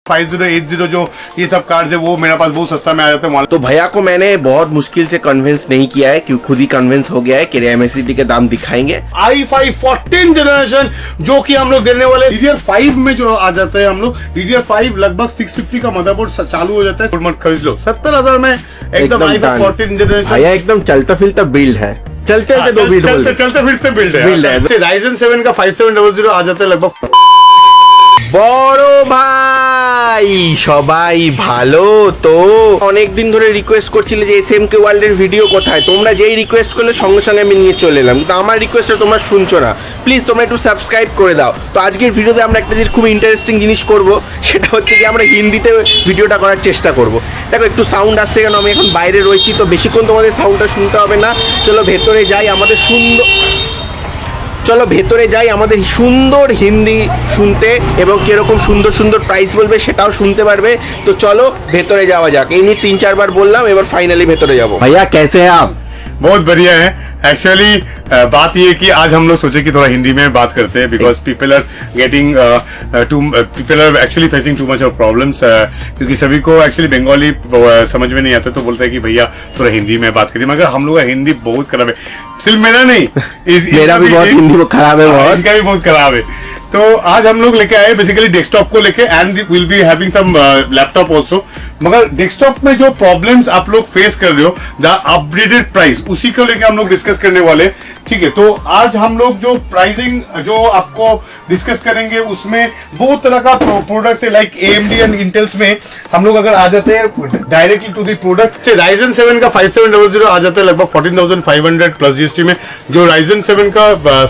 5080 जो ये सब कार्ड है वो मेरे पास बहुत सस्ता में आ जाता है। तो भैया को मैंने बहुत मुश्किल से कन्विंस नहीं किया है, क्योंकि खुद ही कन्विंस हो गया है कि MSCD के दाम दिखाएंगे। i5 14 जनरेशन जो कि हम लोग देने वाले DDR5 में जो आ जाता है, हम लोग DDR5 लगभग 650 का मदरबोर्ड चालू हो जाता है। मत खरीद लो 70,000 में एकदम i5 14 जनरेशन। भैया एकदम चलता फिरता बिल्ड है, चलते चलते फिरते बिल्ड है। Ryzen 7 का 5700 आ जाता है लगभग। বড় ভাই সবাই ভালো তো? অনেক দিন ধরে রিকোয়েস্ট করছিলে যে SMK ওয়ার্ল্ডের ভিডিও কোথায়, তোমরা যেই রিকোয়েস্ট করলে সঙ্গে সঙ্গে আমি নিয়ে চলে এলাম, কিন্তু আমার রিকোয়েস্টটা তোমরা শুনছো না। প্লিজ তোমরা একটু সাবস্ক্রাইব করে দাও। তো আজকের ভিডিওতে আমরা একটা জিনিস খুব ইন্টারেস্টিং জিনিস করব, সেটা হচ্ছে কি আমরা হিন্দিতে ভিডিওটা করার চেষ্টা করব। দেখো একটু সাউন্ড আসছে কেন, আমি এখন বাইরে রয়েছি তো বেশিক্ষণ তোমাদের সাউন্ডটা শুনতে হবে না। চলো ভেতরে যাই, আমাদের চলো ভেতরে যাই আমাদের সুন্দর হিন্দি শুনতে, এবং কিরকম সুন্দর সুন্দর প্রাইস বলবে সেটাও শুনতে পারবে। তো চলো ভেতরে যাওয়া যাক। এই নিয়ে 3-4 বার বললাম, এবার ফাইনালি ভেতরে যাবো। ভাইয়া कैसे हैं आप? बहुत बढ़िया है। एक्चुअली बात ये कि आज हम लोग सोचे कि थोड़ा हिंदी में बात करते हैं, because people are getting people are actually facing too much of problems, क्योंकि सभी को एक्चुअली बंगाली समझ में नहीं आता, तो बोलते हैं कि भैया थोड़ा हिंदी में बात करिए। मगर हम लोग का हिंदी बहुत खराब है, सिर्फ मेरा नहीं मेरा भी बहुत हिंदी खराब है, इनका भी बहुत खराब है। तो आज हम लोग लेके आए बेसिकली डेस्कटॉप को लेके, and will be having some laptop also. मगर डेस्कटॉप में जो प्रॉब्लम्स आप लोग फेस कर रहे हो, द अपग्रेडेड प्राइस, उसी को लेके हम लोग डिस्कस करने वाले। ठीक है, तो आज हम लोग जो प्राइसिंग जो आपको डिस्कस करेंगे उसमें बहुत तरह का प्रोडक्ट है, लाइक AMD एंड इंटेल्स में हम लोग अगर आ जाते हैं डायरेक्टली टू द प्रोडक्ट से, Ryzen 7 का 5700 आ जाता है लगभग 14,500 प्लस GST में। जो Ryzen 7 का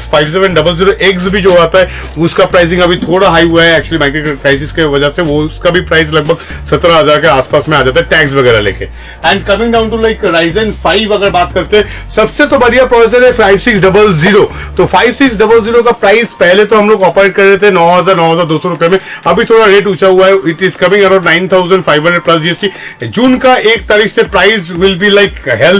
5700X भी जो आता है उसका प्राइसिंग अभी थोड़ा हाई हुआ है एक्चुअली मार्केट क्राइसिस के वजह से, वो उसका भी प्राइस लगभग 17,000 के आसपास में आ जाता है टैक्स वगैरह लेके। And coming down to like Ryzen 5 अगर बात करते हैं, सबसे तो बढ़िया प्रोसेसर है 5600। तो 5600 का प्राइस पहले तो हम लोग ऑपरेट कर रहे थे 9,200 रुपए में, अभी थोड़ा रेट ऊंचा हुआ है। It is coming around 9,500 plus GST। जून का 1 तारीख से price will be like hell.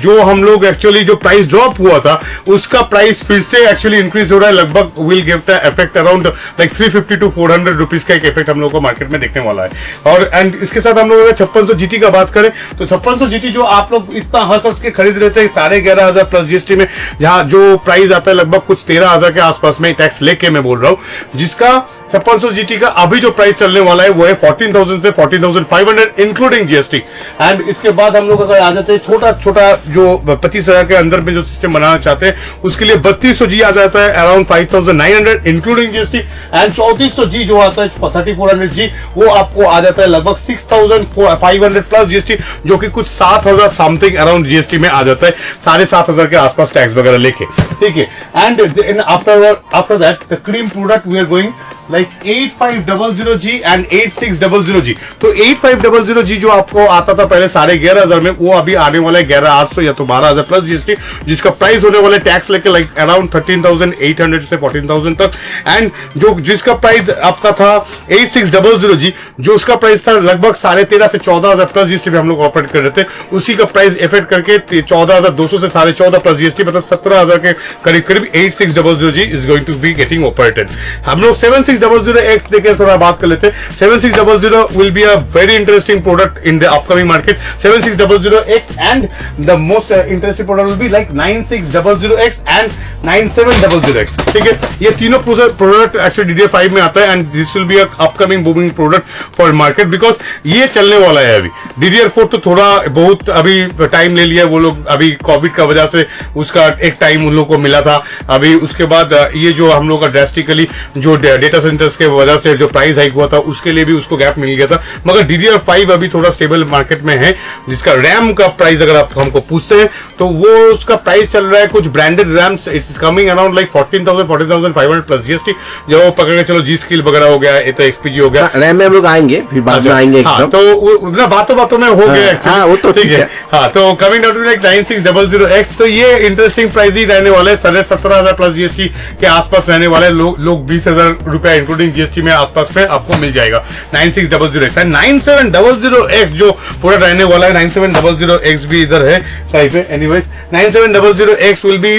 जो हम लोग एक्चुअली जो प्राइस ड्रॉप हुआ था उसका प्राइस फिर से एक्चुअली इंक्रीज हो रहा है, लगभग will give the effect around like 350 to 400 rupees का एक इफेक्ट हम लोग को मार्केट में देखने वाला है। और एंड इसके साथ हम लोग अगर 5600 GT का बात करें तो 5600 GT जो आप लोग इतना हंस के खरीद रहे थे 11,500 प्लस GST में, जहां जो प्राइस आता है लगभग कुछ 13,000 के आसपास में, टैक्स लेके मैं बोल रहा हूं, जिसका 5600 GT का अभी जो प्राइस चलने वाला है वो है 14,000 से 14,500 इंक्लूडिंग GST। एंड इसके बाद हम लोग अगर आ जाते हैं छोटा छोटा जो 25,000 के अंदर में जो सिस्टम बनाना चाहते हैं उसके लिए 3200G आ जाता है around 5,900 including GST। And 3400G जो आता है 3400G वो आपको आ जाता है लगभग 6,500 प्लस GST, जो कि कुछ 7,000 समथिंग अराउंड GST में आ जाता है, 7,500 के आसपास टैक्स वगैरह लेके। ठीक है, and after that the cream product we are going like 8500G and 8600G। तो 8500G जो आपको आता था पहले 11,500 में, वो अभी आने वाला है 11,800 या तो 12,000 प्लस GST, जिसका प्राइस होने वाला है टैक्स लेके लाइक अराउंड 13,800 से 14,000 तक। एंड जो जिसका प्राइस आपका था 8600G, जो उसका प्राइस था लगभग 13,500 से 14,000 प्लस GST में हम लोग ऑपरेट कर रहे थे, उसी का प्राइस इफेक्ट करके 14,200 से 14,500 प्लस GST मतलब 17,000 के करीब करीब 8600G is going to be getting operated. हम लोग 7600X देके थोड़ा बात कर लेते हैं। 7600 will be a very interesting product in the upcoming market. 7600X and the most interesting product will be like 9600X and 9700X। ठीक है, ये तीनों प्रोडक्ट एक्चुअली DDR5 में आता है, and this will be a upcoming booming product for market, because ये चलने वाला है। अभी DDR4 तो थोड़ा बहुत अभी टाइम ले लिया वो लोग, अभी कोविड का वजह से उसका एक टाइम उन लोग को मिला था। अभी उसके बाद ये जो हम लोग का ड्रास्टिकली जो डेटा सेंटर्स के वजह से जो प्राइस हाइक हुआ था उसके लिए भी उसको गैप मिल गया था। मगर DDR5 अभी थोड़ा स्टेबल मार्केट में है, जिसका रैम का प्राइस अगर आप हमको पूछते हैं तो वो उसका प्राइस चल रहा है कुछ branded RAMs, it's coming around like 14,500 plus GST। जो पकड़ के चलो G स्किल वगैरह हो गया, ये तो XPG हो गया। रैम में हम लोग आएंगे फिर बाद में आएंगे। हाँ, तो ना बातों में हो गया एक्चुअली, वो तो ठीक है। हाँ, तो coming down to like 9600X, तो ये इंटरेस्टिंग प्राइस ही रहने वाले 17,500 प्लस GST के आसपास रहने वाले। लोग 20,000 रुपए इंक्लूडिंग जीएसटी में आसपास पे आपको मिल जाएगा 9600X एंड 9700X जो प्रोडक्ट रहने वाला है 9700X भी इधर है कहीं पे anyways 9700X will be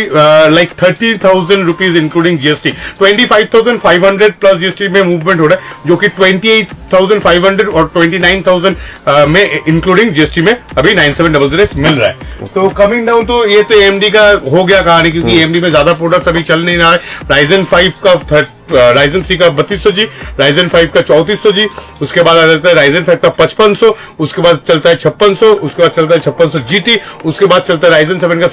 like 30,000 rupees including GST 25,500 plus GST में मूवमेंट हो रहा है जो कि 28,500 और 29,000 में इंक्लूडिंग जीएसटी में अभी 9700X मिल रहा है। तो कमिंग डाउन तो ये तो AMD का हो गया कहानी क्योंकि AMD में ज्यादा प्रोडक्ट्स अभी चल नहीं रहा है। Ryzen 5 का Ryzen 3 का 3200G, Ryzen 5 का 3400G, उसके बाद आ जाता है Ryzen 5 का 5500, उसके बाद चलता है 5600, उसके बाद चलता है 5600 GT, उसके बाद चलता है Ryzen 7 का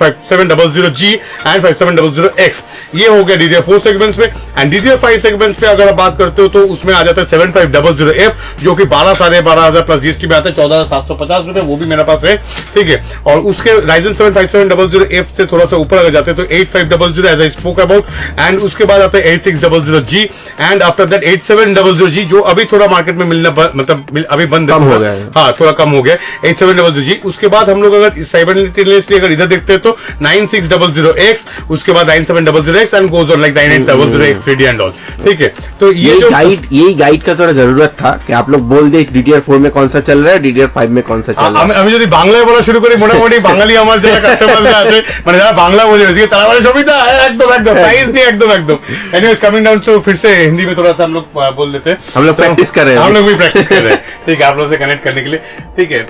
5700G एंड 5700X। ये हो गया DDR4 सेगमेंट्स में। एंड DDR5 सेगमेंट्स पे अगर आप बात करते हो तो उसमें आ जाता है 7500F जो कि 12,500 प्लस जीएसटी में आता है 14,750 रुपए, वो भी मेरे पास है, ठीक है। और उसके Ryzen 7 5700F से थोड़ा सा ऊपर अगर जाते हैं तो 8500 as I spoke about, and उसके बाद आता है 8600G and after that 8700G जो अभी थोड़ा मार्केट में मिलना मतलब अभी बंद हो गया है। हाँ थोड़ा कम हो गया 8700G। उसके बाद हम लोग अगर साइमल्टेनियसली अगर इधर देखते हैं तो 9600X, उसके बाद 9700X and goes on like 9800X 3D and all, ठीक है। तो ये जो यही गाइड का थोड़ा जरूरत था कि आप लोग बोल दे DDR4 में कौन सा चल रहा है, DDR5 में कौन सा चल रहा है। আমি যদি বাংলায় বলা শুরু করি মোটামুটি বাঙালি আমার যারা কাস্টমাররা আছে মানে যারা বাংলা বোঝে বেশি তারা বলে সবিতা একদম একদম প্রাইস नहीं एकदम एकदम। एनीवेज कमिंग डाउन तो फिर से हिंदी में थोड़ा सा हम लोग बोल देते हैं, हम लोग प्रैक्टिस कर रहे हैं, हम लोग भी प्रैक्टिस कर रहे हैं, ठीक है, आप लोग से कनेक्ट करने के लिए, ठीक है।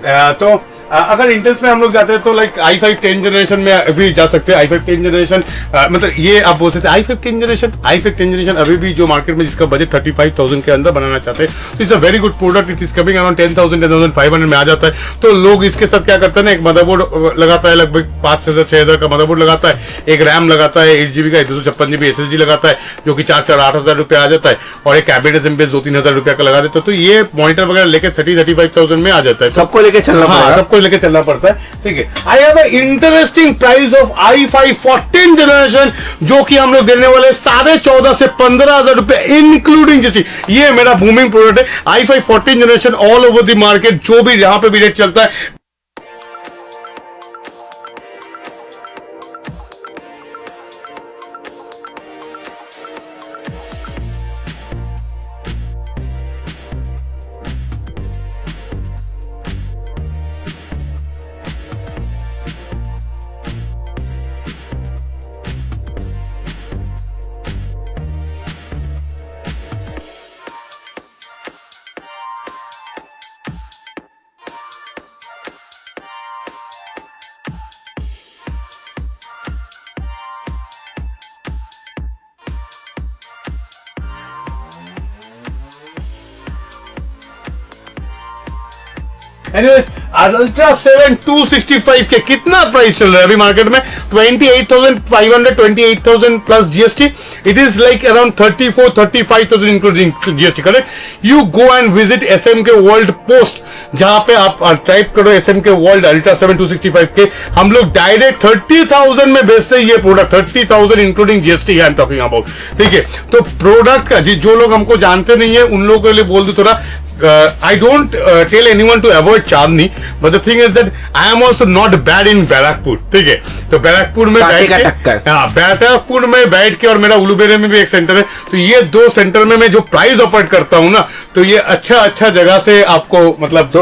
तो अगर इंटेल्स में हम लोग जाते हैं तो लाइक i5 10 जनरेशन में अभी जा सकते हैं। i5 10 जनरेशन मतलब ये आप बोल सकते हैं i5 10 जनरेशन अभी भी जो मार्केट में जिसका बजट 35,000 के अंदर बनाना चाहते हैं तो it's a very good product. It is coming around 10,500 में आ जाता है। तो लोग इसके साथ क्या करते हैं ना, एक मदरबोर्ड लगाता है लगभग 5,000 6,000 का मदरबोर्ड लगाता है, एक रैम लगाता है 8GB का 256GB SSD लगाता है जो कि 4,000-8,000 रुपए आ जाता है, और एक कैबिनेट एसएमपी 2-3,000 रुपए का लगा देता है। तो ये मॉनिटर वगैरह लेके 30,000-35,000 में आ जाता है। सबको लेके चलना पड़ता है, सबको लेके चलना पड़ता है, ठीक है। I have a interesting price of i5 14 generation जो कि हम लोग देने वाले 14,500 से 15,000 रुपए इंक्लूडिंग जीएसटी। ये मेरा बूमिंग प्रोडक्ट है i5 14 generation all over the market, जो भी यहां पे भी रेट चलता है। एनीवेज अल्ट्रा 7 265 के कितना प्राइस चल रहा है अभी मार्केट में 28,500 28,000 plus GST. It is like around 34,000-35,000 including GST, correct. You go and visit SMK world post, जहां पे आप टाइप करो SMK वर्ल्ड अल्ट्रा 7 265 के, हम लोग डायरेक्ट 30,000 में बेचते हैं ये product, 30,000 including GST I am talking about, ठीक है। तो प्रोडक्ट का जो लोग हमको जानते नहीं है उन लोगों के लिए बोल दो थोड़ा, I don't tell anyone to avoid Chandni, but the thing is that I am also not bad in Barrackpore, ठीक है। तो बैरकपुर में बैठ के, हाँ बैरकपुर में बैठ के, और मेरा उलूबेरे में भी एक सेंटर है, तो ये दो सेंटर में मैं जो प्राइस ऑपरेट करता हूँ ना, तो ये अच्छा जगह से आपको मतलब तो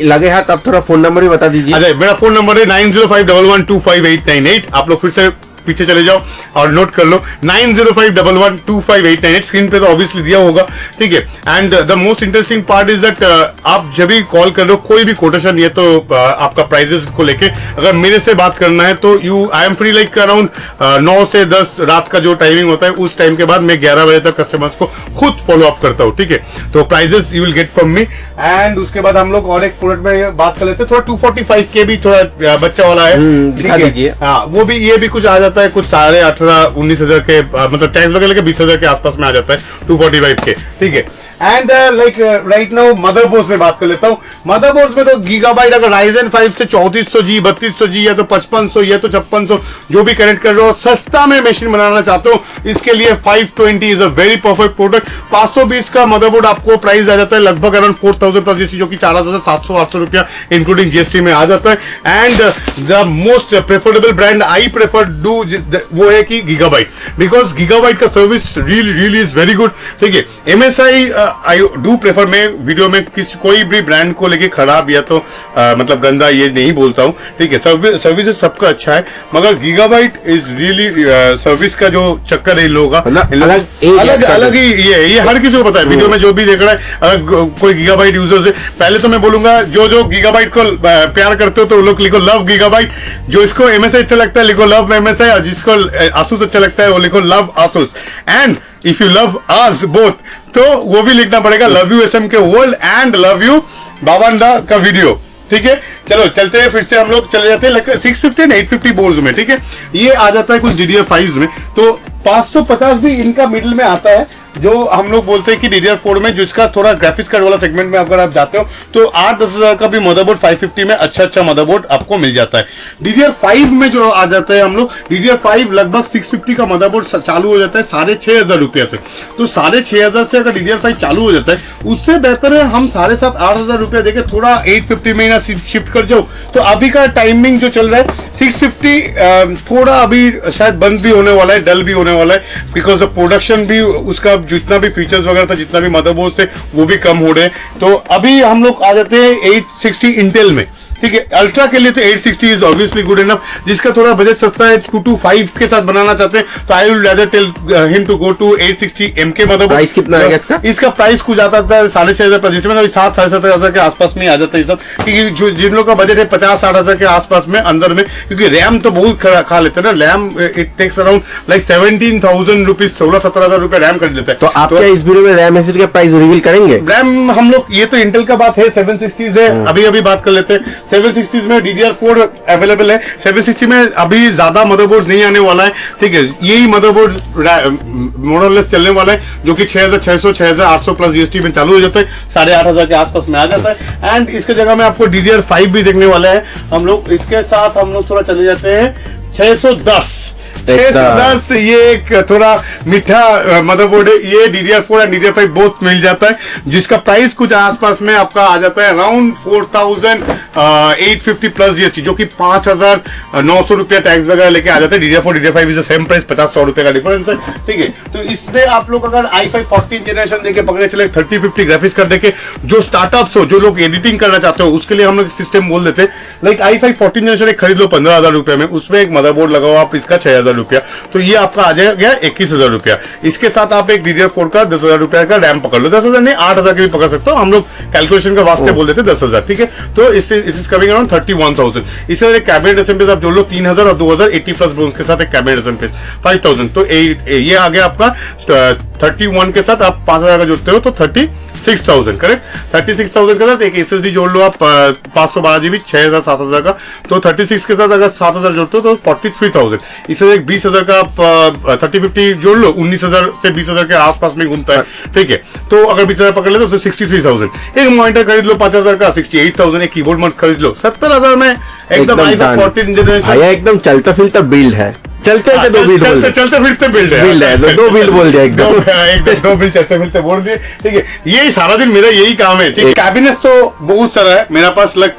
लगे हाथ। आप थोड़ा फोन नंबर भी बता दीजिए। अच्छा, मेरा फोन नंबर है 9051125898। आप लोग फिर से पीछे चले जाओ और नोट कर लो 9051125898, स्क्रीन पे तो ऑब्वियसली दिया होगा, ठीक है। And the most interesting part is that आप जब भी कॉल कर रहे हो, कोई भी कोटेशन ये तो आपका प्राइजेस को लेके अगर मेरे से बात करना है तो I am free like around 9 से 10 रात का जो टाइमिंग होता है उस टाइम के बाद मैं 11 बजे तक कस्टमर्स को खुद फॉलो अप करता हूँ, ठीक है। तो prices you will get from me. And उसके बाद हम लोग और एक प्रोडक्ट में बात कर लेते हैं, थोड़ा 245 के भी थोड़ा बच्चा वाला है, ठीक है। हाँ वो भी, ये भी कुछ आ जाता है कुछ 18,500-19,000 के, मतलब टैक्स वगैरह के 20,000 के आसपास में आ जाता है 245 के, ठीक है। And like right now motherboard में बात कर लेता हूँ। मदरबोर्ड में तो गीगाबाइट अगर Ryzen 5 से 3400G 3200G या तो 5500 या तो 5600 जो भी कनेक्ट कर रहे हो, सस्ता में मशीन बनाना चाहते हो, इसके लिए 520 is a very perfect product. 520 का मदरबोर्ड आपको प्राइस आ जाता है लगभग अराउंड 4000 प्लस जीएसटी, जो कि 4700-800 रुपया इंक्लूडिंग जीएसटी में आ जाता है। And the most preferable brand I prefer do वो है कि गीगाबाइट, बिकॉज गीगाबाइट का service really is very good. ठीक है, एमएसआई आई डू प्रेफर, मैं वीडियो में कोई भी ब्रांड को लेके खराब या तो मतलब गंदा ये नहीं बोलता हूँ। ठीक है, सर्विस सबका अच्छा है, मगर गीगाबाइट इज रियली सर्विस का जो चक्कर है इन लोगों का अलग ही ये हर किसी को पता है। वीडियो में जो भी देख रहा है, अगर कोई गीगाबाइट यूजर से, पहले तो मैं बोलूंगा जो गीगाबाइट को प्यार करते हो तो लोग लिखो लव गीगाबाइट, जो इसको एमएसआई अच्छा लगता है लिखो लव एमएसआई, और जिसको आसूस अच्छा लगता है वो लिखो love Asus. And if you love us both तो वो भी लिखना पड़ेगा लव यू एसएम के वर्ल्ड एंड लव यू बाबांडा का वीडियो। ठीक है, चलो चलते हैं, फिर से हम लोग चले जाते हैं 650 एंड 850 बोर्ड्स में। ठीक है, ये आ जाता है कुछ DDR5 में, तो 550 भी इनका मिडिल में आता है, जो हम लोग बोलते हैं कि DDR4 में जिसका थोड़ा ग्राफिक्स कार्ड वाला सेगमेंट में अगर आप जाते हो तो 8-10 हजार का भी मदरबोर्ड 550 में अच्छा मदरबोर्ड आपको मिल जाता है। DDR5 में जो आ जाता है हम लोग, DDR5 लगभग 650 का मदरबोर्ड चालू हो जाता है 6500 रुपया से। तो 6500 से अगर DDR5 चालू हो जाता है, उससे बेहतर है हम 7,500-8,000 रुपया देके थोड़ा 850 में ना शिफ्ट कर जाओ। तो अभी का टाइमिंग जो चल रहा है 650 थोड़ा अभी शायद बंद भी होने वाला है, डल भी होने वाला है, बिकॉज प्रोडक्शन भी उसका जितना भी फीचर्स वगैरह था, जितना भी मदरबोर्ड से वो भी कम हो रहे हैं। तो अभी हम लोग आ जाते हैं 860 इंटेल में। ठीक है, अल्ट्रा के लिए तो 860 इज ऑब्वियसली गुड इनफ। जिसका थोड़ा बजट सस्ता है 225 के साथ बनाना चाहते हैं तो I will rather tell him to go to 860 MK motherboard. Price कितना है इसका प्राइस कुछ आता था 6500 प्रतिशत में, 7-7.5 के आसपास में आ जाता है सब, क्योंकि जिन लोगों का बजट है 50-60 हजार के आसपास में अंदर में, क्योंकि रैम तो बहुत खा लेते हैं ना, RAM it takes around like 17,000 rupees, 16-17 रुपए रैम कर देता है। तो आप क्या इस वीडियो में रैम एसिड का प्राइस रिवील करेंगे? रैम हम लोग, ये तो इंटेल का बात है, 760 है, अभी बात कर लेते हैं। 760 में DDR4 अवेलेबल है, 760 में अभी ज्यादा मदरबोर्ड नहीं आने वाला है। ठीक है, यही मदरबोर्ड मोरलेस चलने वाला है, जो कि 6,600-6,800 प्लस जीएसटी में चालू हो जाता है, 8,500 के आसपास में आ जाता है। एंड इसके जगह में आपको DDR5 भी देखने वाला है हम लोग। इसके साथ हम लोग थोड़ा चले जाते हैं 610 ये एक थोड़ा मीठा मदरबोर्ड है, ये DDR4 और DDR5 बोथ मिल जाता है, जिसका प्राइस कुछ आसपास में आपका आ जाता है अराउंड 4,850 प्लस जीएसटी, जो कि 5,900 रुपया टैक्स वगैरह लेके आ जाता है। DDR4 DDR5 is the same price, 50-100 रुपए का डिफरेंस है। ठीक है, तो इसमें आप लोग अगर i5 14 जनरेशन देके पकड़े चले 3050 ग्राफिक्स कर देके, जो स्टार्टअप्स हो, जो लोग एडिटिंग करना चाहते हो, उसके लिए हम लोग सिस्टम बोल देते हैं लाइक i5 14 जनरेशन एक खरीद लो 15,000 रुपए में, उसमें एक मदरबोर्ड लगाओ आप, इसका 6,000 रुपया, तो ये आपका आ जाएगा 21,000 रुपया। इसके साथ आप एक DDR4 का 10,000 रुपया का रैम पकड़ लो, 10,000 नहीं 8,000 के भी पकड़ सकते हो, हम लोग कैलकुलेशन का वास्ते बोल देते 10,000। ठीक है, तो इससे इज कमिंग अराउंड 31,000। इससे एक कैबिनेट एसेंबली आप जोड़ लो 3,000 और 2,000 80 प्लस बोन्स के साथ एक कैबिनेट एसेंबली 5,000, तो ये आ गया आपका 31 के साथ आप 5,000 का जोड़ते हो तो 36,000, करेक्ट। 36,000 के साथ एक SSD जोड़ लो आप 512 GB 6,000-7,000 का, तो 36 के साथ अगर 7,000 जोड़ते हो तो 43,000। इससे एक 20,000 का आप 3050 जोड़ लो, 19,000 से 20,000 के आसपास में घूमता है। ठीक है, तो अगर 20,000 पकड़ ले तो 63,000। एक मॉनिटर खरीद लो 5,000 का 68,000, एक कीबोर्ड मत खरीद लो 70,000 में एकदम i5 14 जनरेशन, एकदम चलता फिरता बिल्ड है। चलते दो बिल्ड चलते फिरते बिल्ड है, दो बिल्ड बोल दिया एकदम दो बिल्ड चलते फिरते बोल दिए। ठीक है, ये सारा दिन मेरा यही काम है। ठीक है, कैबिनेट तो बहुत सारा है मेरे पास, लाइक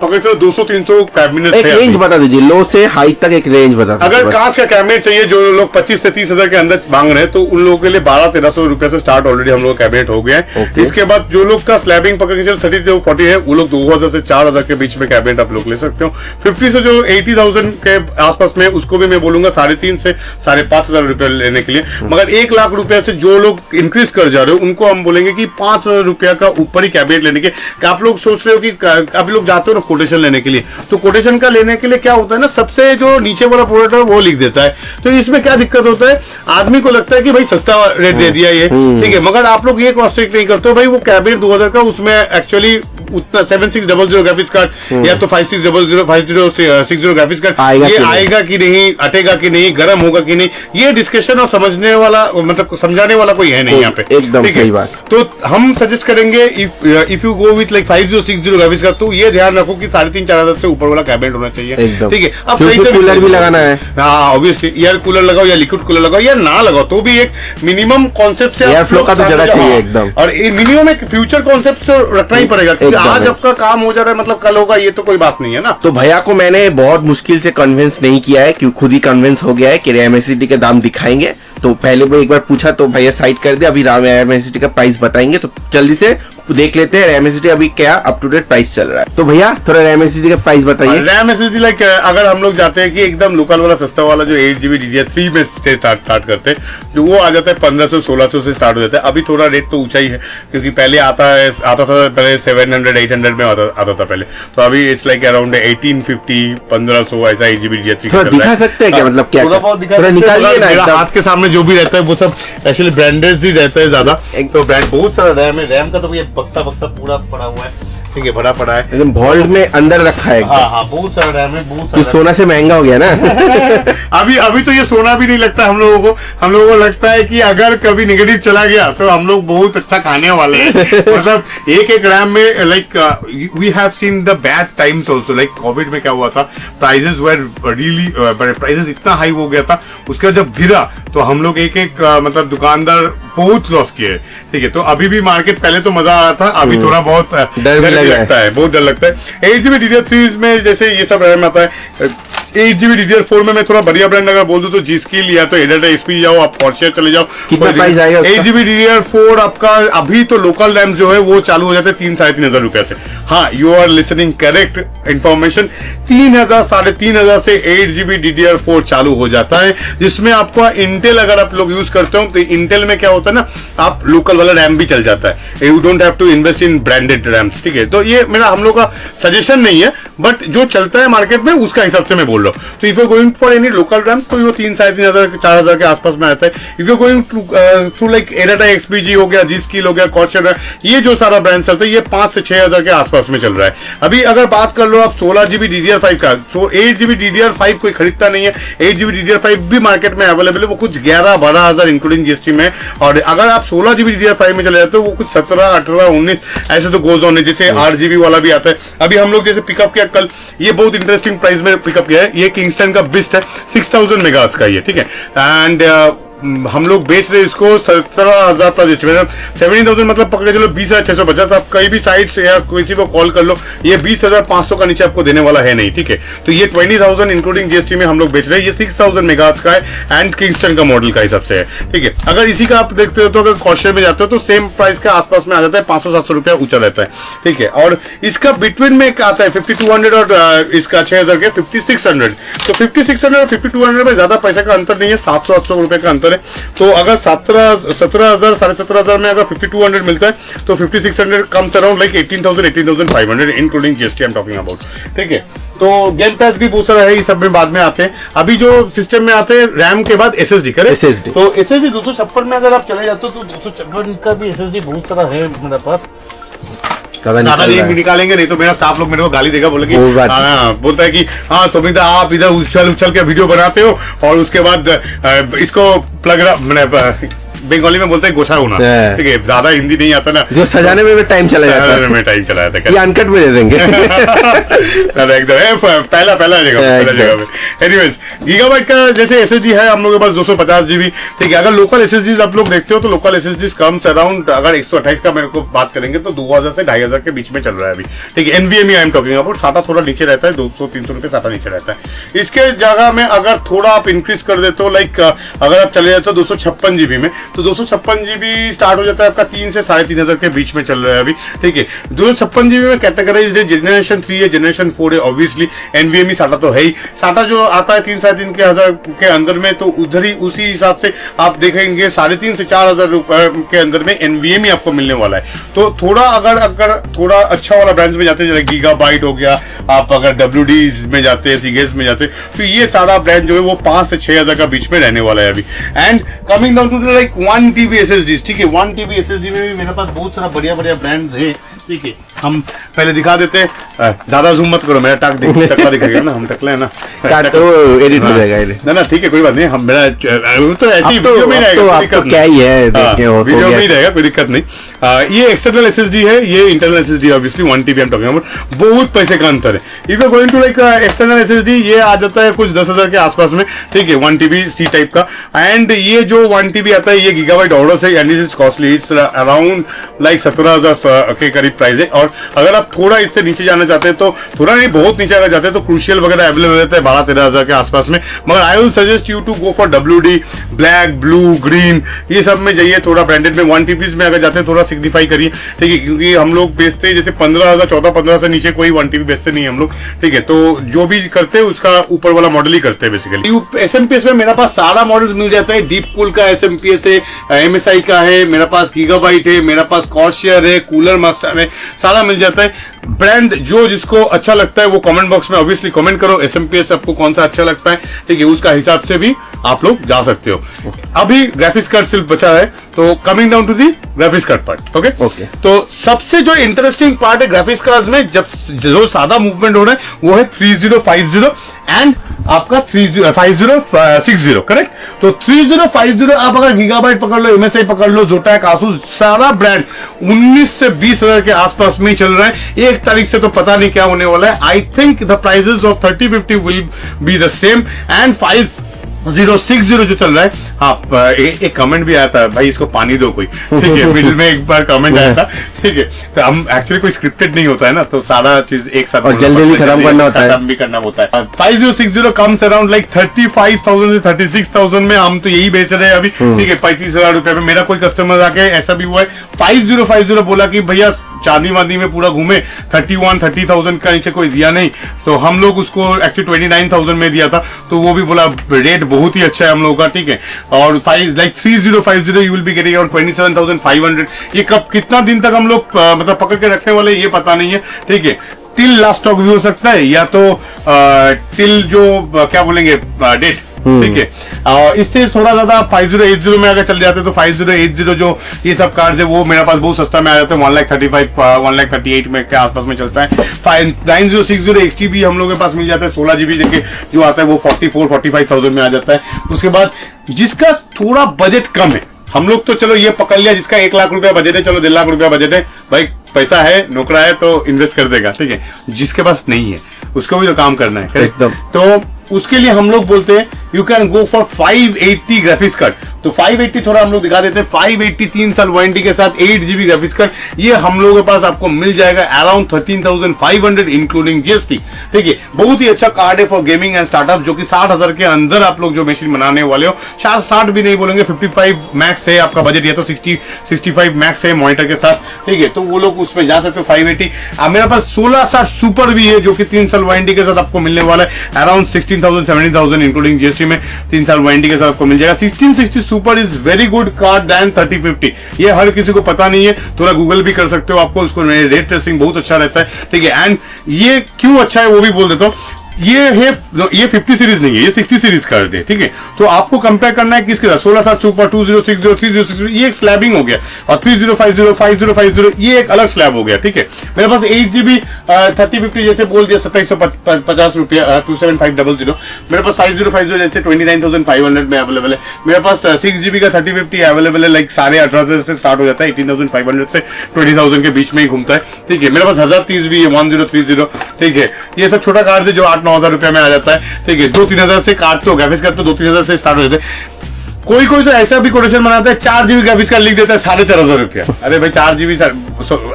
पकड़ चलो 200-300 कैबिनेट है। रेंज बता दीजिए, लो से हाई तक एक रेंज बता दीजिए। अगर कांच का कैबिनेट चाहिए, जो लोग 25 से 30,000 के अंदर मांग रहे हैं, तो उन लोगों के लिए 1200-1300 रुपए से स्टार्ट ऑलरेडी हम लोग कैबिनेट हो गया है। इसके बाद जो लोग का स्लैबिंग पकड़ के चलो 30-40 है, वो लोग 2,000 से 4,000 के बीच में कैबिनेट आप लोग ले सकते हो। 50 से जो 80,000 के आसपास में, उसको भी मैं बोलूंगा 3,500 से 5,500 रुपए लेने के लिए। मगर 1 लाख रुपया से जो लोग इंक्रीज कर जा रहे हो, उनको हम बोलेंगे कि 5,000 रुपया का ऊपर ही कैबिनेट लेने के। आप लोग सोच रहे हो कि अभी लोग जाते हो ना कोटेशन लेने के लिए, तो कोटेशन का लेने के लिए क्या होता है ना, सबसे जो नीचे वाला प्रोडक्ट है वो लिख देता है। तो इसमें क्या दिक्कत होता है, आदमी को लगता है कि भाई सस्ता रेट दे दिया ये, ठीक है, मगर आप लोग ये क्रॉस चेक नहीं करते हो भाई वो कैबिनेट 2,000 का, उसमें एक्चुअली उतना 7600 ग्राफिक्स कार्ड या तो 5600 ग्राफिक्स कार्ड ये आएगा कि नहीं, अटेगा कि नहीं, गर्म होगा कि नहीं, ये डिस्कशन और समझने वाला मतलब समझाने वाला कोई है नहीं यहाँ पे। एकदम सही बात। तो हम सजेस्ट करेंगे if you go with like 5060 graphics card तो ये ध्यान रखो कि 3500-4000 से ऊपर वाला कैबिनेट होना चाहिए, ठीक है। अब कूलर भी लगाना है, हाँ ऑब्वियसली एयर कूलर लगाओ या लिक्विड कूलर लगाओ या ना लगाओ तो भी एक मिनिमम कॉन्सेप्ट से एयर फ्लो का तो जगह चाहिए एकदम, और मिनिमम एक फ्यूचर कॉन्सेप्ट से रखना ही पड़ेगा क्योंकि आज आपका काम हो जा रहा है मतलब कल होगा ये तो कोई बात नहीं है ना। तो भैया को मैंने बहुत मुश्किल से कन्विंस नहीं किया है, क्यों खुद ही कन्विंस हो गया है कि रैम एसएसडी के दाम दिखाएंगे। तो पहले वो एक बार पूछा तो भैया साइड कर दे, अभी रैम एसएसडी का प्राइस बताएंगे तो जल्दी से देख लेते हैं रैम एसएसडी अभी क्या अप टू डेट प्राइस चल रहा है। तो भैया थोड़ा रैम एसएसडी का प्राइस बताइए। रैम एसएसडी लाइक अगर हम लोग जाते हैं कि एकदम लोकल वाला सस्ता वाला जो 8GB DDR3 में से स्टार्ट करते हैं जो वो आ जाता है 1500-1600 से स्टार्ट हो जाता है। अभी थोड़ा रेट तो ऊंचा ही है क्योंकि पहले आता था पहले 700-800 में आता था पहले, तो अभी इट्स लाइक अराउंड 1850-1500 ऐसा 8GB DDR3 दिखा सकते हैं क्या, मतलब क्या थोड़ा निकालिए ना, हाथ के सामने जो भी रहता है वो सब एक्चुअली ब्रांडेड ही रहता है ज्यादा। तो ब्रांड बहुत सारा रैम है, रैम का तो ये बक्सा पूरा पड़ा हुआ है, ठीक है, भरा पड़ा है एकदम वॉल्ट में अंदर रखा है। हाँ बहुत सारा रैम है, बहुत सारा। सोना से महंगा हो गया ना। अभी तो ये सोना भी नहीं लगता हम लोगों को लगता है कि अगर कभी नेगेटिव चला गया तो हम लोग बहुत अच्छा खाने वाले हैं। मतलब एक रैम में like we have seen the bad times also, like COVID में क्या हुआ था, प्राइसेस वर रियली प्राइसेस इतना हाई हो गया था, उसके बाद जब गिरा तो हम लोग एक मतलब दुकानदार बहुत लॉस किए, ठीक है। तो अभी भी मार्केट पहले तो मजा आ रहा था, अभी थोड़ा बहुत डर भी लगता है, बहुत डर लगता है। 8GB DDR3 में जैसे ये सब रैम आता है, 8GB DDR4 में मैं थोड़ा बढ़िया ब्रांड अगर बोल दूं तो G-Skill या तो एडेटा एचपी जाओ, आप कॉर्शियर चले जाओ। कितना प्राइस आएगा उसका? 8GB DDR4 आपका अभी तो लोकल रैम जो है वो चालू हो जाते हैं 3-3,500 रुपए से। हाँ you are listening correct information, 3,000-3,500 से 8GB DDR4 चालू हो जाता है, जिसमें आपको इंटेल अगर आप लोग यूज करते हो तो इंटेल में क्या होता है ना, आप लोकल वाला रैम भी चल जाता है, you don't have to invest in branded RAMs, ठीक है। तो ये मेरा हम लोग का सजेशन नहीं है, बट जो चलता है मार्केट में उसका हिसाब से मैं बोल रहा हूँ। तो if you going for any local RAMs तो वो 3,500-4,000 के आसपास में आता है। If you going through like ADATA XPG हो गया, G-Skill हो गया, कॉर्शियर, ये जो सारा ब्रांड चलता है ये 5 से 6,000 के आसपास में चल रहा है। अभी अगर बात कर लो आप 16GB DDR5 का, 8GB DDR5 कोई खरीदता नहीं है, 8GB DDR5 भी मार्केट में अवेलेबल है, वो कुछ 11-12,000 इंक्लूडिंग GST में। और अगर आप 16GB DDR5 में चले जाते हो वो कुछ 17, 18, 19 ऐसे तो गोज ऑन है, जैसे 8GB वाला भी आता है। अभी हम लोग जैसे पिकअप किया कल, ये बहुत इंटरेस्टिंग प्राइस में पिकअप किया है, ये किंगस्टन का बिस्ट है, 6000 मेगाहर्ट्ज का ये, ठीक है। एंड हम लोग बेच रहे इसको 17,000 प्लस एस्टिमेट, 17,000 मतलब पकड़ के चलो 20,650। आप कहीं भी साइट से या किसी को कॉल कर लो, ये 20,500 का नीचे आपको देने वाला है नहीं, ठीक है। तो ये 20,000 इंक्लूडिंग GST में हम लोग बेच रहे हैं, ये 6,000 मेगाहर्ट्ज का है एंड किंगस्टन का मॉडल का हिसाब से है, ठीक है। अगर इसी का आप देखते हो तो अगर कॉर्शियर में जाते हो तो सेम प्राइस के आसपास में आ जाता है, 500-700 रुपया ऊंचा रहता है, ठीक है। और इसका बिटवीन में आता है 5200 और इसका 6,000 के 5600। तो 5600 और 5200 में ज्यादा पैसे का अंतर नहीं है, 700-800 रुपए का अंतर है। तो अगर 17,000 17,000 में अगर 5200 मिलता है तो 5600 comes around like 18,500 including GST I am talking about, ठीक है। तो गेम पैस भी बहुत सारा है, ये सब में बाद में आते हैं। अभी जो सिस्टम में आते हैं रैम के बाद SSD करे, तो SSD 256 में अगर आप चले जाते हो तो 256 का भी SSD बहुत सारा है मेरे पास, ज्यादा निकालेंगे नहीं तो मेरा स्टाफ लोग मेरे को गाली देगा, बोलेगी बोलता है कि हाँ सुमिता आप इधर उछल के वीडियो बनाते हो और उसके बाद इसको प्लग बंगाली में बोलते हैं गोछा होना, ठीक है, ज्यादा हिंदी नहीं आता ना, जो सजाने में टाइम चला जाता है, ये अनकट में दे देंगे। एकदम पहला जगह में। एनीवेज गीगाबाइट का जैसे SSD है हम लोग के पास 250GB, ठीक है। अगर लोकल SSDs आप लोग देखते हो तो लोकल SSDs कम्स अराउंड, अगर 128 का मेरे को बात करेंगे तो 2,000 से 2,500 के बीच में चल रहा है अभी, ठीक है। NVMe I am talking about, साटा थोड़ा नीचे रहता है, 200-300 रुपए साटा नीचे रहता है। इसके जगह में अगर थोड़ा आप इंक्रीज कर देते हो, लाइक अगर आप चले जाते हो 256GB में, तो 256GB स्टार्ट हो जाता है आपका 3 से 3,500 के बीच में चल रहा है अभी, ठीक है। 256GB में कैटेगराइज्ड है, जनरेशन 3 है, जनरेशन 4 है, ऑब्वियसली NVMe साटा तो है ही, साटा जो आता है 3-3,500 के अंदर में, तो उधर ही उसी हिसाब से आप देखेंगे 3,500 से 4,000 रुपए के अंदर में NVMe आपको मिलने वाला है। तो थोड़ा अगर थोड़ा अच्छा वाला ब्रांड्स में जाते हैं, जैसे गीगाबाइट हो गया, आप अगर WD में जाते हैं, सीगेस में जाते हैं, तो ये सारा ब्रांड जो है वो 5 से 6,000 का बीच में रहने वाला है अभी। And coming down to like 1TB SSD, ठीक है, 1TB SSD में भी मेरे पास बहुत सारा बढ़िया ब्रांड्स है, ठीक है। हम पहले दिखा देते हैं, ज्यादा जूम मत करो, मेरा टकला दिखेगा ना, हम टकला है ना, तो एडिट हो जाएगा एडिट। ना ठीक है कोई बात नहीं, हम मेरा तो ऐसे ही अब तो- वीडियो में ही अब तो रहेगा, कोई आपको दिक्कत क्या ही है, नहीं। देखे हो, वीडियो हो में गया। ही रहेगा, कोई दिक्कत नहीं। ये एक्सटर्नल एसएसडी है, ये इंटरनल एसएसडी, ऑब्वियसली 1 TB हम टॉकिंग अबाउट, बहुत पैसे का अंतर है। If you going to like external SSD, ये आ जाता है कुछ 10,000 के आसपास में, ठीक है, 1 TB सी टाइप का। एंड ये जो 1 TB आता है ये गीगाबाइट ऑर्डर से, and this is costly, it's around like 17,000 के करीब प्राइस है। और अगर आप थोड़ा इससे नीचे जाना चाहते हैं तो थोड़ा नहीं, बहुत नीचे अगर जाते हैं तो क्रूशियल वगैरह अवेलेबल रहता है 12-13,000 के आसपास में। मगर I will suggest you to go for WD, black, blue, green, ये सब में जाइए, थोड़ा ब्रांडेड में। 1 TB में अगर जाते हैं थोड़ा सिग्निफाई करिए, ठीक है, क्योंकि हम लोग बेचते हैं जैसे 15,000, 14-15 से नीचे कोई 1 TB बेचते नहीं हम लोग, ठीक है। तो जो भी करते हैं उसका ऊपर वाला मॉडल ही करते हैं बेसिकली। SMPS में मेरे पास सारा मॉडल्स मिल जाता है, डीप कूल का SMPS है, MSI का है, मेरे पास गीगाबाइट है, मेरे पास कॉर्शियर है, कूलर मास्टर है, सारा मिल जाता है। ब्रांड जो जिसको अच्छा लगता है वो कमेंट बॉक्स में ऑब्वियसली कमेंट करो, SMPS आपको कौन सा अच्छा लगता है, ठीक है, उसका हिसाब से भी आप लोग जा सकते हो। अभी ग्राफिक्स कार्ड सिर्फ बचा है, तो coming down to the graphics card part. Okay, तो सबसे जो इंटरेस्टिंग पार्ट है ग्राफिक्स कार्ड में, जब जो सादा मूवमेंट हो रहा है वो है 3050 एंड आपका 5060, करेक्ट। तो 3050 आप अगर गीगाबाइट पकड़ लो, MSI पकड़ लो, जोटैक, आसूस, सारा ब्रांड 19 से 20,000 के आसपास में चल रहा है। 1 तारीख से तो पता नहीं क्या होने वाला है। I think the prices of 3050 will be the same and 5060 जो चल रहा है। हाँ, एक कमेंट भी आया था, भाई इसको पानी दो कोई, ठीक है, मिडिल में एक बार कमेंट आया था, ठीक है। तो हम एक्चुअली कोई स्क्रिप्टेड नहीं होता है ना, तो सारा चीज एक साथ और जल्दी खत्म करना होता है, खत्म भी करना होता है। 5060 कम्स अराउंड लाइक 35,000 से 36,000 में, हम तो यही बेच रहे हैं अभी, ठीक है, 35,000 रुपए में। मेरा कोई कस्टमर आके ऐसा भी हुआ है 5050 बोला कि भैया चांदी वांदी में पूरा घूमे, 30,000 का नीचे कोई दिया नहीं, तो हम लोग उसको एक्चुअली 29,000 में दिया था, तो वो भी बोला रेट बहुत ही अच्छा है हम लोगों का, ठीक है। और 3050 you will be getting around 27,500। ये कब कितना दिन तक हम लोग मतलब पकड़ के रखने वाले ये पता नहीं है, ठीक है। टिल लास्ट स्टॉक भी हो सकता है, या तो टिल जो क्या बोलेंगे डेट, ठीक है। इससे थोड़ा ज्यादा 5080 में अगर चल जाते तो 5080 जो ये सब कार्ड है वो मेरे पास बहुत सस्ता में आ जाता है, 1,35,000 1,38,000 में के आसपास में चलता है। 9060 XT भी हम लोगों के पास मिल जाता है, 16 GB देखिए जो आता है वो 44,000-45,000 में आ जाता है। उसके बाद जिसका थोड़ा बजट कम है, हम लोग तो चलो ये पकड़ लिया जिसका 1 लाख रुपया बजट है, चलो 1.5 लाख रुपया बजट है, भाई पैसा है, नौकरा है तो इन्वेस्ट कर देगा, ठीक है। जिसके पास नहीं है उसको भी तो काम करना है, एकदम। तो उसके लिए हम लोग बोलते हैं you can go for 580 graphics card. तो 580 थोड़ा हम लोग दिखा देते हैं। 580 3 साल वारंटी के साथ 8 GB ग्राफिक्स कार्ड, ये हम लोगों के पास आपको मिल जाएगा अराउंड 13,500 इंक्लूडिंग GST, ठीक है। बहुत ही अच्छा कार्ड है फॉर गेमिंग एंड स्टार्टअप, जो कि 60,000 के अंदर आप लोग जो मशीन बनाने वाले हो, 60 भी नहीं बोलेंगे, 55 मैक्स है आपका बजट, या तो 65 मैक्स है मॉनिटर के साथ, ठीक है, तो वो लोग उसमें जा सकते हो। 580 मेरे पास 1660 सुपर भी है, जो कि 3 साल वारंटी के साथ आपको मिलने वाला है अराउंड 16,000-17,000 इंक्लूडिंग GST में, 3 साल वारंटी के साथ आपको मिल जाएगा। 1660 super is very good card then 3050। ये हर किसी को पता नहीं है, थोड़ा गूगल भी कर सकते हो, आपको उसको रेट ट्रेसिंग बहुत अच्छा रहता है, ठीक है। एंड ये क्यों अच्छा है वो भी बोल देता हूँ। ये 50 सीरीज नहीं है, ये 60 सीरीज कार्ड है, ठीक है। तो आपको कंपेयर करना है किसके साथ, 1660 सुपर, 2060, 3060, ये एक स्लैबिंग हो गया, और 3050, 5050 ये एक अलग स्लैब हो गया, ठीक है। मेरे पास 8 GB 3050 जैसे बोल दिया 2750 रुपया 27,500। मेरे पास 5050 जैसे 29,500 में अवेलेबल है। मेरे पास 6 GB का 3050 अवेलेबल है, लाइक 18,500 से स्टार्ट हो जाता है, 18,500 से 20,000 के बीच में ही घूमता है, ठीक है। मेरे पास 1030 भी है, 1030, ठीक है। ये सब छोटा कार्ड है जो 8-9 रुपए में आ जाता है, ठीक है। 2-3 हजार से कार्ड तो ग्राफिक्स कार्ड तो 2-3 हजार से स्टार्ट हो जाते हैं। कोई तो ऐसा भी कोटेशन बनाता है 4 GB ग्राफिक्स कार्ड लिख देता है 4,500 रुपया। अरे भाई 4 GB,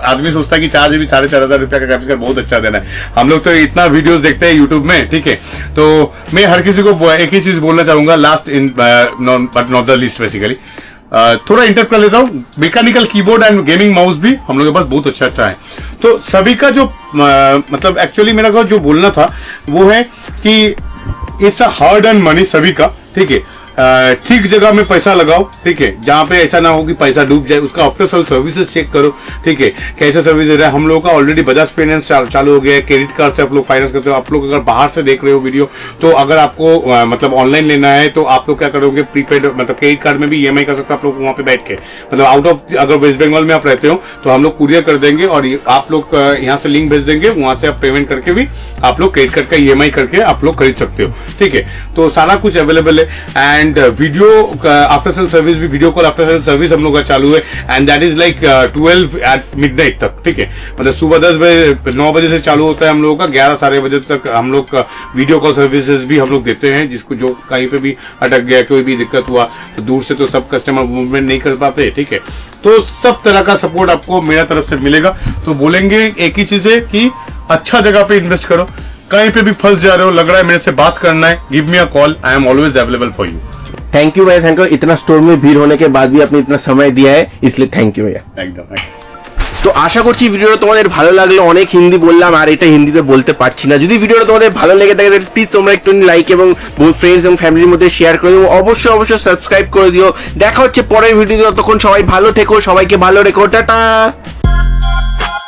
आदमी सोचता है कि 4 GB 4,500 रुपया का ग्राफिक्स कार्ड बहुत अच्छा देना है। हम लोग तो इतना वीडियोस देखते हैं यूट्यूब में, ठीक है। तो मैं हर किसी को एक ही चीज बोलना चाहूंगा, last in but not the least basically, थोड़ा इंटरप्ट कर लेता हूँ, mechanical keyboard and gaming mouse भी हम लोग के पास बहुत अच्छा है। तो सभी का जो मतलब एक्चुअली मेरा जो बोलना था वो है कि it's a hard earn money सभी का, ठीक है। ठीक जगह में पैसा लगाओ, ठीक है, जहाँ पे ऐसा ना हो कि पैसा डूब जाए। उसका आफ्टर सेल सर्विसेज चेक करो, ठीक है, कैसे सर्विस दे रहा है। हम लोगों का ऑलरेडी बजाज फाइनेंस चालू हो गया है, क्रेडिट कार्ड से आप लोग फाइनेंस करते हो। आप लोग अगर बाहर से देख रहे हो वीडियो, तो अगर आपको मतलब ऑनलाइन लेना है तो आप लोग क्या करोगे, प्रीपेड मतलब क्रेडिट कार्ड में भी EMI कर सकते हो आप लोग वहाँ पे बैठ के। मतलब आउट ऑफ अगर वेस्ट बंगाल में आप रहते हो तो हम लोग कुरियर कर देंगे और आप लोग यहाँ से लिंक भेज देंगे, वहां से आप पेमेंट करके भी आप लोग क्रेडिट कार्ड का EMI करके आप लोग खरीद सकते हो, ठीक है। तो सारा कुछ अवेलेबल है। And video after sale service भी, video call after sale service हम लोग का चालू है, and that is like 12 at midnight तक, ठीक है। मतलब सुबह 10 बजे 9 बजे से चालू होता है हम लोगों का, 11 साढ़े बजे तक हम लोग वीडियो कॉल सर्विसेज भी हम लोग देते हैं। जिसको जो कहीं पे भी अटक गया, कोई भी दिक्कत हुआ, तो दूर से तो सब कस्टमर मूवमेंट नहीं कर पाते, ठीक है। तो सब तरह का सपोर्ट आपको मेरा तरफ से मिलेगा। तो बोलेंगे एक ही चीज है कि अच्छा जगह पे इन्वेस्ट करो। कहीं पे भी फंस जा रहे हो, लग रहा है मेरे से बात करना है, give me a call, I am always available for you. Thank you भैया, थैंक यू। इतना स्टोर में भीड़ होने के बाद भी आपने इतना समय दिया है, इसलिए थैंक यू भैया। एकदम। তো আশা করছি ভিডিওটা তোমাদের ভালো লাগলো। অনেক হিন্দি বললাম আর এটা হিন্দিতে বলতে পারছি না। যদি ভিডিওটা তোমাদের ভালো লেগে থাকে প্লিজ তোমরা একটু লাইক এবং ফ্রেন্ডস এবং ফ্যামিলির মধ্যে শেয়ার করে দিও। অবশ্যই সাবস্ক্রাইব করে দিও। দেখা হচ্ছে পরের ভিডিওতে। ততক্ষণ সবাই ভালো থেকো, সবাইকে ভালো রেখো, টাটা।